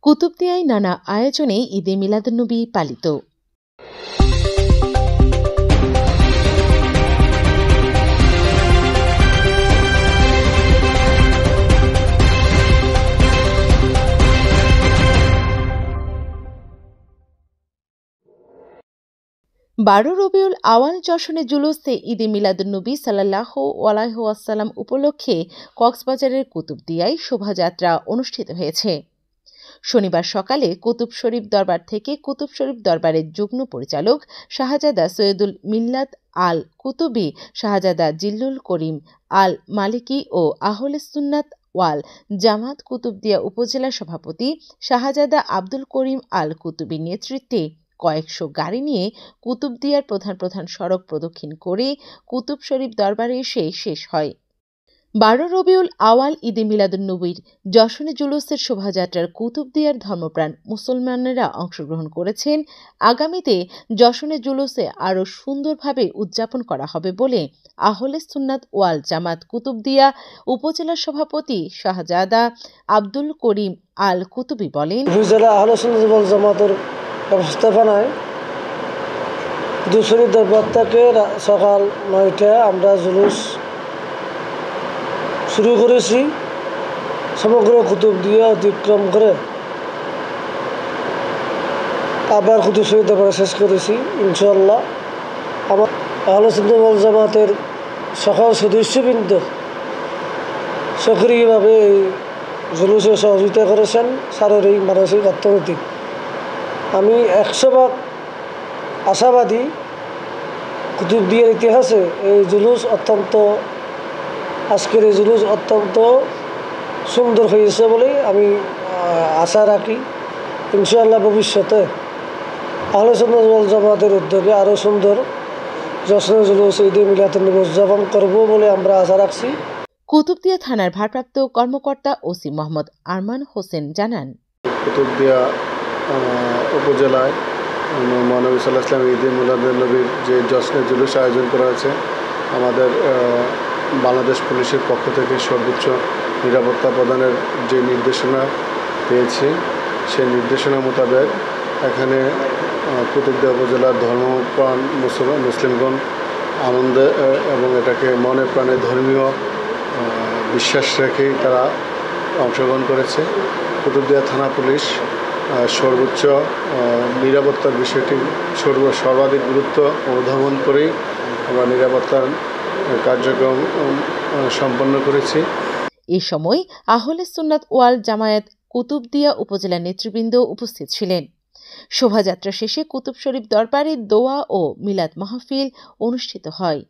কুতুবদিয়ায় নানা আয়োজনে ঈদে মিলাদুন্নবী পালিত। রবিউল আওয়াল যশনে জুলুসে ঈদে মিলাদুন্নবী সাল্লাল্লাহু আলাইহি ওয়াসাল্লাম উপলক্ষে কক্সবাজারের কুতুবদিয়ায় শোভাযাত্রা অনুষ্ঠিত হয়েছে। শনিবার সকালে কুতুব শরীফ দরবার থেকে কুতুব শরীফ দরবারের যুগ্ম পরিচালক শাহজাদা সৈয়দুল মিল্লাত আল কুতুবী, শাহজাদা জিল্লুল করিম আল মালিকি ও আহলে সুন্নাত ওয়াল জামাত কুতুবদিয়া উপজেলা সভাপতি শাহজাদা আব্দুল করিম আল কুতুবীর নেতৃত্বে কয়েকশো গাড়ি নিয়ে কুতুবদিয়ার প্রধান প্রধান সড়ক প্রদক্ষিণ করে কুতুব শরীফ দরবারে এসে শেষ হয়। 12 রবিউল আওয়াল ঈদে মিলাদুন্নবীর যশনে জুলুসের শোভাযাত্রার কুতুবদিয়ার ধর্মপ্রাণ মুসলমানেরা অংশগ্রহণ করেছেন। আগামীতে যশনে জুলুসে আরও সুন্দরভাবে উদযাপন করা হবে বলে আহলে সুন্নাত ওয়াল জামাত কুতুবদিয়া উপজেলা সভাপতি শাহজাদা আব্দুল করিম আল কুতুবী বলেন। উপজেলা আহলে সুন্নাত ওয়াল জামাতের ব্যবস্থাপনায় কুতুব শরীফ দরবার থেকে সকাল 9টায় আমরা জুলুস শুরু করেছি। সমগ্র কুতুবদিয়া অতিক্রম করে আবার কুতুব শরীফ দরবার শেষ করেছি ইনশাআল্লাহ। আমার আহলে সুন্নাত ওয়াল জামাতের সকল সদস্যবৃন্দ সক্রিয়ভাবে এই জুলুসে সহযোগিতা করেছেন, শারীরিক মানসিক অর্থনৈতিক। আমি 100% আশাবাদী কুতুবদিয়ার ইতিহাসে এই জুলুস আজকের এই জুলুস অত্যন্ত সুন্দর হয়েছে বলে আমি আশা রাখি। ইনশাআল্লাহ ভবিষ্যতে আহলে সুন্নাত ওয়াল জামাতের উদ্যোগে আরও সুন্দর যশনের জুলুস ঈদে মিলাদুন্নবী উদযাপন করব বলে আমরা আশা রাখছি। কুতুবদিয়া থানার ভারপ্রাপ্ত কর্মকর্তা ওসি মোহাম্মদ আরমান হোসেন জানান, কুতুবদিয়া উপজেলায় মহানবী সাল্লাল্লাহু আলাইহি ওয়াসাল্লাম ঈদে মিলাদুন্নবীর যে যশনের জুলুস আয়োজন করা হয়েছে, আমাদের বাংলাদেশ পুলিশের পক্ষ থেকে সর্বোচ্চ নিরাপত্তা প্রদানের যে নির্দেশনা পেয়েছি, সেই নির্দেশনা মোতাবেক এখানে কুতুবদিয়া উপজেলার ধর্মপ্রাণ মুসলিমগণ আনন্দে এবং এটাকে মনে প্রাণে ধর্মীয় বিশ্বাস রেখেই তারা অংশগ্রহণ করেছে। কুতুবদিয়া থানা পুলিশ সর্বোচ্চ নিরাপত্তার বিষয়টি সর্বাধিক গুরুত্ব অনুধাবন করেই আমরা নিরাপত্তার কার্যক্রম সম্পন্ন করেছি। এ সময় আহলে সুন্নাত ওয়াল জামায়াত কুতুবদিয়া উপজেলা নেতৃবৃন্দ উপস্থিত ছিলেন। শোভাযাত্রা শেষে কুতুব শরীফ দরবারে দোয়া ও মিলাদ মাহফিল অনুষ্ঠিত হয়।